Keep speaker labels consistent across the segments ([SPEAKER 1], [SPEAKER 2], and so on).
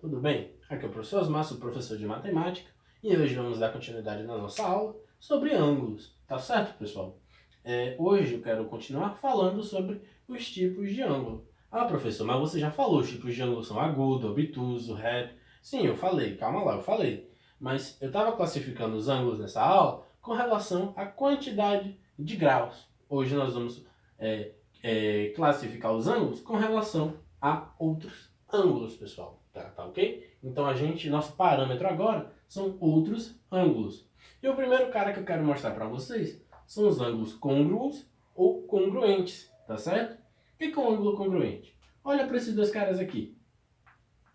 [SPEAKER 1] tudo bem? Aqui é o professor Osmar, sou professor de matemática e hoje vamos dar continuidade na nossa aula sobre ângulos, tá certo, pessoal? Hoje eu quero continuar falando sobre os tipos de ângulo. Ah, professor, mas você já falou, os tipos de ângulo são agudo, obtuso, reto. Sim, eu falei, calma lá, eu falei. Mas eu estava classificando os ângulos nessa aula com relação à quantidade de graus. Hoje nós vamos classificar os ângulos com relação a outros ângulos, pessoal. Tá ok? Então nosso parâmetro agora são outros ângulos. E o primeiro cara que eu quero mostrar para vocês são os ângulos côngruos ou congruentes, tá certo? O que é um ângulo congruente? Olha para esses dois caras aqui.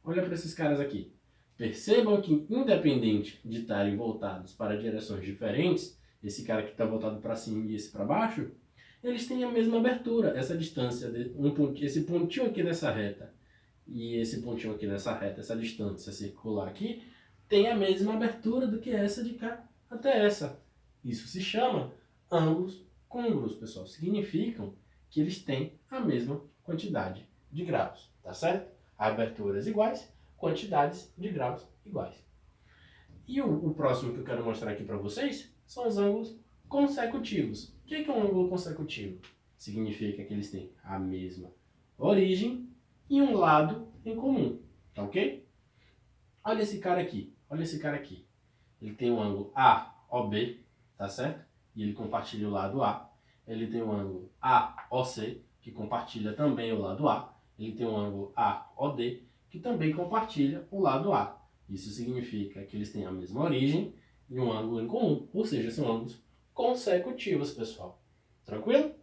[SPEAKER 1] Olha para esses caras aqui. Percebam que, independente de estarem voltados para direções diferentes, esse cara que está voltado para cima e esse para baixo, eles têm a mesma abertura. Essa distância, esse pontinho aqui nessa reta e esse pontinho aqui nessa reta, essa distância circular aqui, tem a mesma abertura do que essa de cá até essa. Isso se chama ângulos côngruos, pessoal. Significam que eles têm a mesma quantidade de graus, tá certo? Aberturas iguais, quantidades de graus iguais. E o próximo que eu quero mostrar aqui para vocês são os ângulos consecutivos. O que é um ângulo consecutivo? Significa que eles têm a mesma origem e um lado em comum, tá ok? Olha esse cara aqui, olha esse cara aqui. Ele tem um ângulo AOB, tá certo? E ele compartilha o lado A. Ele tem um ângulo AOC, que compartilha também o lado A. Ele tem um ângulo AOD, que também compartilha o lado A. Isso significa que eles têm a mesma origem e um ângulo em comum, ou seja, são ângulos consecutivos, pessoal. Tranquilo?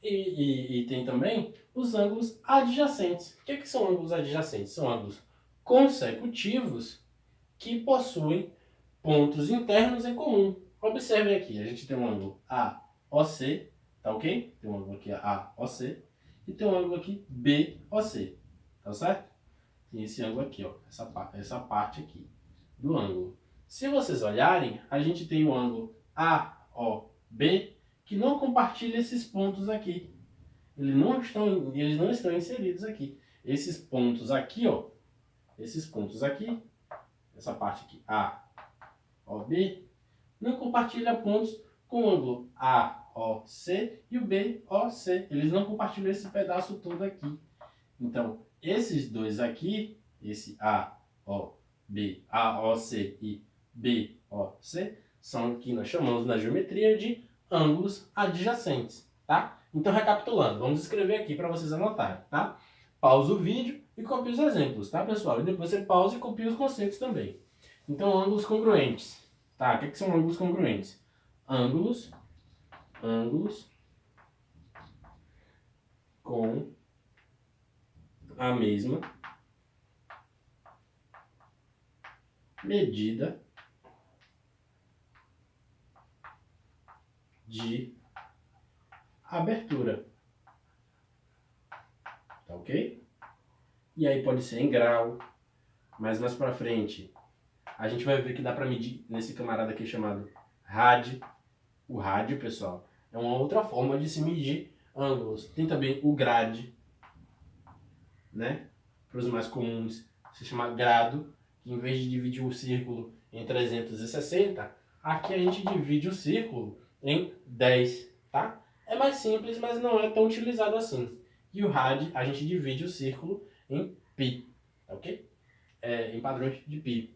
[SPEAKER 1] E tem também os ângulos adjacentes. O que são ângulos adjacentes? São ângulos consecutivos que possuem pontos internos em comum. Observem aqui, a gente tem um ângulo AOC, tá ok? Tem um ângulo aqui AOC e tem um ângulo aqui BOC, tá certo? Tem esse ângulo aqui, ó, essa parte aqui do ângulo. Se vocês olharem, a gente tem o ângulo AOB que não compartilha esses pontos aqui. Eles não estão inseridos aqui. Esses pontos aqui, ó, essa parte aqui, AOB, não compartilha pontos com o ângulo AOC e o BOC. Eles não compartilham esse pedaço todo aqui. Então, esses dois aqui, esse AOB, AOC e BOC, são o que nós chamamos na geometria de ângulos adjacentes, tá? Então, recapitulando, vamos escrever aqui para vocês anotarem, tá? Pausa o vídeo e copie os exemplos, tá, pessoal? E depois você pausa e copia os conceitos também. Então, ângulos congruentes. Tá, o que são ângulos congruentes? Ângulos com a mesma medida de abertura. Tá ok? E aí pode ser em grau, mas mais pra frente a gente vai ver que dá pra medir nesse camarada aqui chamado rádio. O rádio, pessoal, é uma outra forma de se medir ângulos. Tem também o grade, né? Para os mais comuns se chama grado, que em vez de dividir o círculo em 360, aqui a gente divide o círculo em 10, tá? É mais simples, mas não é tão utilizado assim. E o rádio, a gente divide o círculo em pi, tá ok? Em padrões de pi.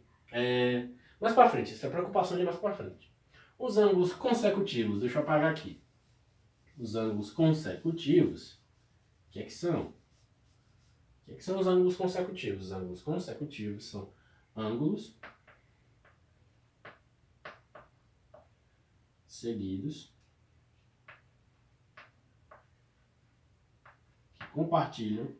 [SPEAKER 1] Mais pra frente, isso é preocupação de mais pra frente. Os ângulos consecutivos, deixa eu apagar aqui. Os ângulos consecutivos, o que são? O que são os ângulos consecutivos? Os ângulos consecutivos são ângulos seguidos que compartilham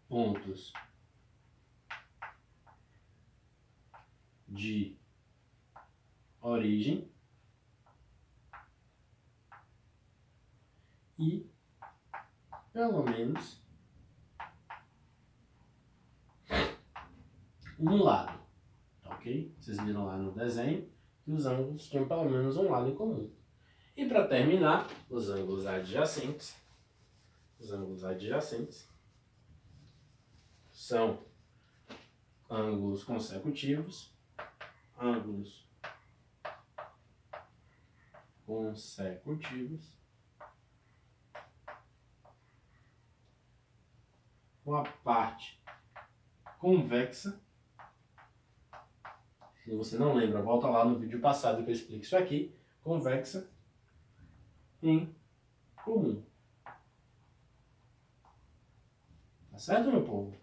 [SPEAKER 1] pontos de origem e pelo menos um lado, tá ok? Vocês viram lá no desenho que os ângulos tinham pelo menos um lado em comum. E para terminar, os ângulos adjacentes. Os ângulos adjacentes são ângulos consecutivos. Ângulos consecutivos com a parte convexa. Se você não lembra, volta lá no vídeo passado que eu explico isso aqui. Convexa em comum. Tá certo, meu povo?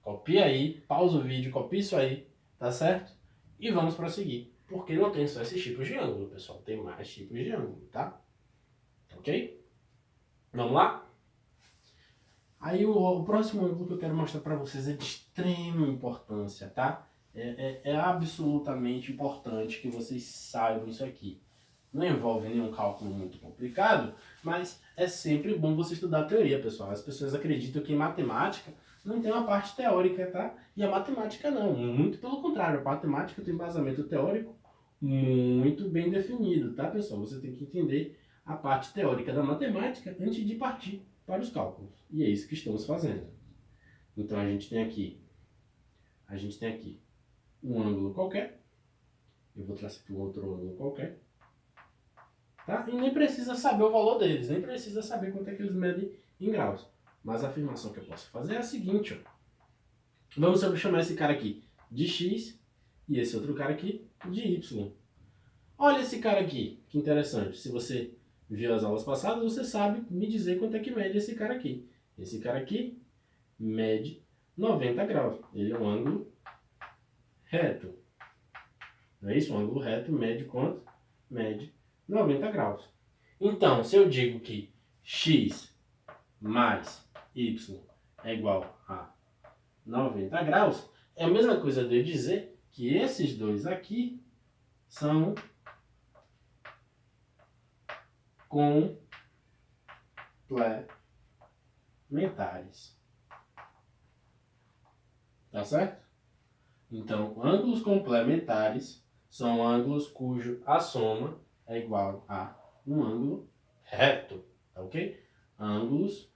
[SPEAKER 1] Copia aí, pausa o vídeo, copia isso aí, tá certo? E vamos prosseguir. Porque não tem só esses tipos de ângulo, pessoal. Tem mais tipos de ângulo, tá? Ok? Vamos lá? Aí o próximo ângulo que eu quero mostrar para vocês é de extrema importância, tá? É absolutamente importante que vocês saibam isso aqui. Não envolve nenhum cálculo muito complicado, mas é sempre bom você estudar a teoria, pessoal. As pessoas acreditam que em matemática não tem uma parte teórica, tá? E a matemática não, muito pelo contrário. A matemática tem embasamento teórico muito bem definido, tá, pessoal? Você tem que entender a parte teórica da matemática antes de partir para os cálculos. E é isso que estamos fazendo. Então a gente tem aqui um ângulo qualquer. Eu vou traçar aqui um outro ângulo qualquer. Tá? E nem precisa saber o valor deles, nem precisa saber quanto é que eles medem em graus. Mas a afirmação que eu posso fazer é a seguinte, ó. Vamos chamar esse cara aqui de x e esse outro cara aqui de y. Olha esse cara aqui, que interessante. Se você viu as aulas passadas, você sabe me dizer quanto é que mede esse cara aqui. Esse cara aqui mede 90 graus. Ele é um ângulo reto. Não é isso? Um ângulo reto mede quanto? Mede 90 graus. Então, se eu digo que x mais y é igual a 90 graus, é a mesma coisa de eu dizer que esses dois aqui são complementares. Tá certo? Então, ângulos complementares são ângulos cujo a soma é igual a um ângulo reto, tá ok? Ângulos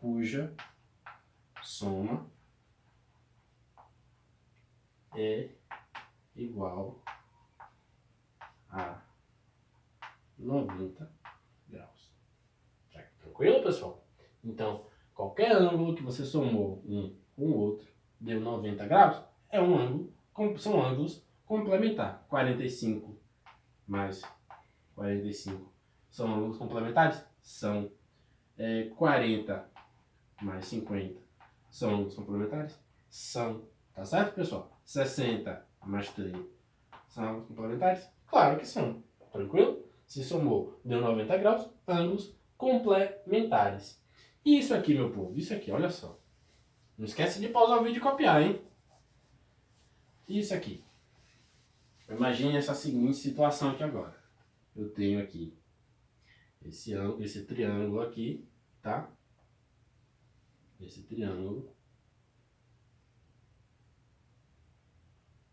[SPEAKER 1] cuja soma é igual a 90 graus. Tranquilo, pessoal? Então, qualquer ângulo que você somou um com o outro deu 90 graus, é um ângulo, são ângulos complementares. 45 mais 45 são ângulos complementares? São. 40 mais 50 são ângulos complementares? São. Tá certo, pessoal? 60 mais 30 são ângulos complementares? Claro que são. Tranquilo? Se somou, deu 90 graus, ângulos complementares. E isso aqui, meu povo, isso aqui, olha só. Não esquece de pausar o vídeo e copiar, hein? Isso aqui. Imagine essa seguinte situação aqui agora. Eu tenho aqui esse triângulo aqui, tá? Esse triângulo.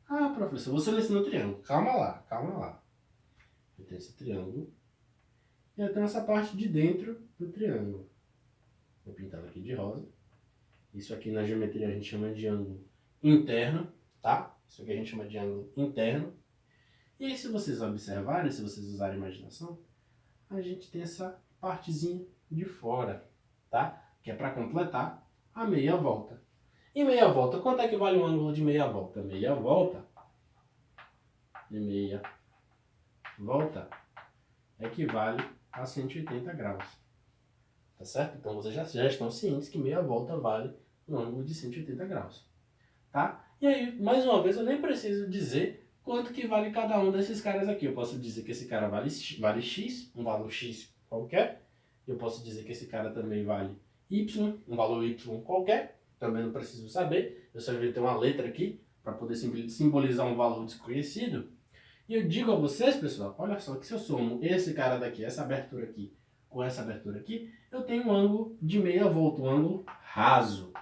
[SPEAKER 1] Ah, professor, você não ensinou triângulo. Calma lá, calma lá. Eu tenho esse triângulo. E eu tenho essa parte de dentro do triângulo. Vou pintar aqui de rosa. Isso aqui na geometria a gente chama de ângulo interno, tá? Isso aqui a gente chama de ângulo interno. E aí, se vocês observarem, se vocês usarem a imaginação, a gente tem essa partezinha de fora, tá? Que é para completar a meia volta. E meia volta, quanto é que vale um ângulo de meia volta? Meia volta equivale a 180 graus. Tá certo? Então vocês já estão cientes que meia volta vale um ângulo de 180 graus. Tá? E aí, mais uma vez, eu nem preciso dizer quanto que vale cada um desses caras aqui. Eu posso dizer que esse cara vale x, um valor x qualquer. Eu posso dizer que esse cara também vale y, um valor y qualquer. Também não preciso saber. Eu só vou ter uma letra aqui para poder simbolizar um valor desconhecido. E eu digo a vocês, pessoal, olha só, que se eu somo esse cara daqui, essa abertura aqui, com essa abertura aqui, eu tenho um ângulo de meia volta, um ângulo raso.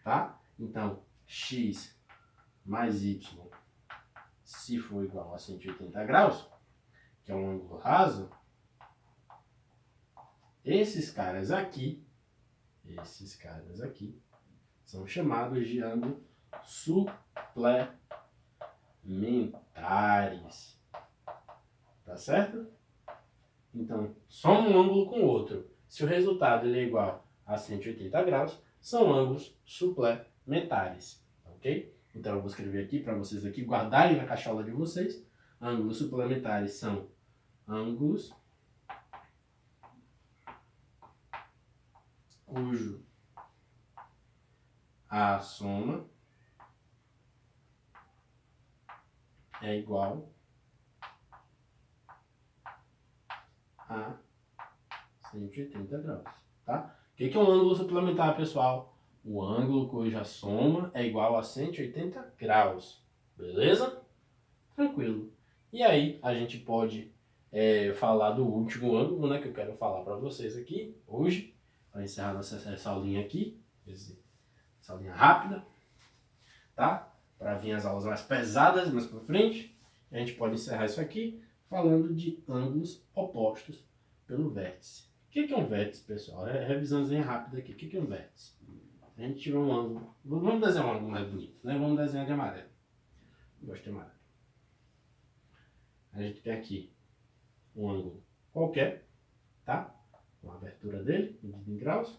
[SPEAKER 1] Tá? Então, x mais y se for igual a 180 graus, que é um ângulo raso, esses caras aqui são chamados de ângulos suplementares. Tá certo? Então, soma um ângulo com o outro. Se o resultado ele é igual a 180 graus, são ângulos suplementares. Ok? Então, eu vou escrever aqui para vocês aqui guardarem na cachola de vocês. Ângulos suplementares são ângulos cujo a soma é igual a 180 graus, tá? O que é um ângulo suplementar, pessoal? O ângulo cuja soma é igual a 180 graus, beleza? Tranquilo. E aí, a gente pode falar do último ângulo, né, que eu quero falar para vocês aqui, hoje, para encerrar essa aulinha aqui, essa aulinha rápida, tá? Para vir as aulas mais pesadas mais para frente, a gente pode encerrar isso aqui falando de ângulos opostos pelo vértice. O que é um vértice, pessoal? Revisãozinha rápida aqui. O que é um vértice? A gente tiver um ângulo... Vamos desenhar um ângulo mais bonito, né? Vamos desenhar de amarelo. Eu gosto de amarelo. A gente tem aqui um ângulo qualquer, tá? Com a abertura dele, medido em graus.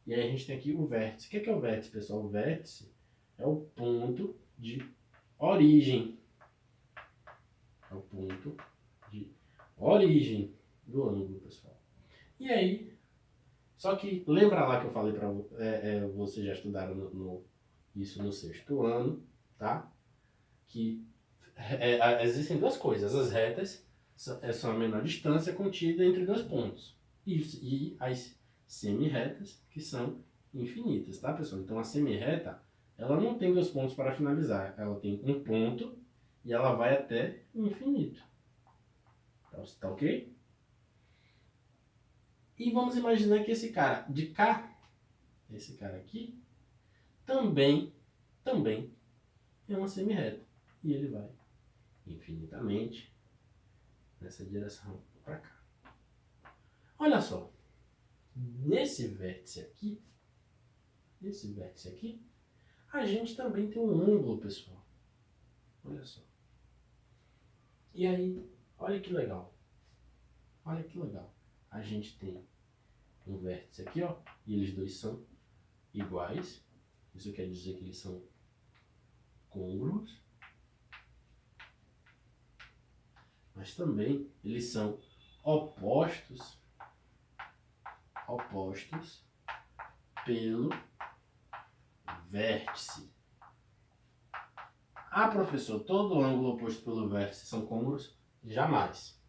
[SPEAKER 1] E aí a gente tem aqui o vértice. O que é o vértice, pessoal? O vértice é o ponto de origem. É o ponto de origem do ângulo, pessoal. E aí, só que lembra lá que eu falei para vocês já estudaram isso no sexto ano, tá? Que existem duas coisas. As retas são a menor distância contida entre dois pontos. E as semi-retas, que são infinitas, tá, pessoal? Então a semi-reta, ela não tem dois pontos para finalizar. Ela tem um ponto e ela vai até o infinito. Tá ok? E vamos imaginar que esse cara de cá, esse cara aqui, também é uma semi-reta. E ele vai infinitamente nessa direção para cá. Olha só. Nesse vértice aqui, a gente também tem um ângulo, pessoal. Olha só. E aí, olha que legal. Olha que legal. A gente tem um vértice aqui, ó, e eles dois são iguais. Isso quer dizer que eles são côngruos. Mas também eles são opostos pelo vértice. Ah, professor, todo ângulo oposto pelo vértice são côngruos? Jamais.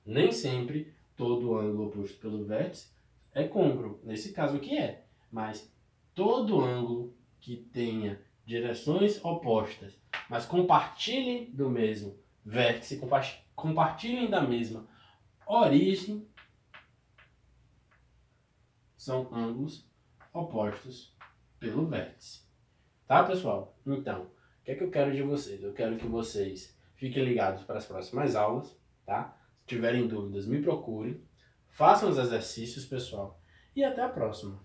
[SPEAKER 1] Nem sempre todo ângulo oposto pelo vértice é côngruo. Nesse caso aqui é. Mas todo ângulo que tenha direções opostas, mas compartilhem do mesmo vértice, compartilhem da mesma origem, são ângulos opostos pelo vértice. Tá, pessoal? Então, o que é que eu quero de vocês? Eu quero que vocês fiquem ligados para as próximas aulas, tá? Se tiverem dúvidas, me procurem. Façam os exercícios, pessoal. E até a próxima.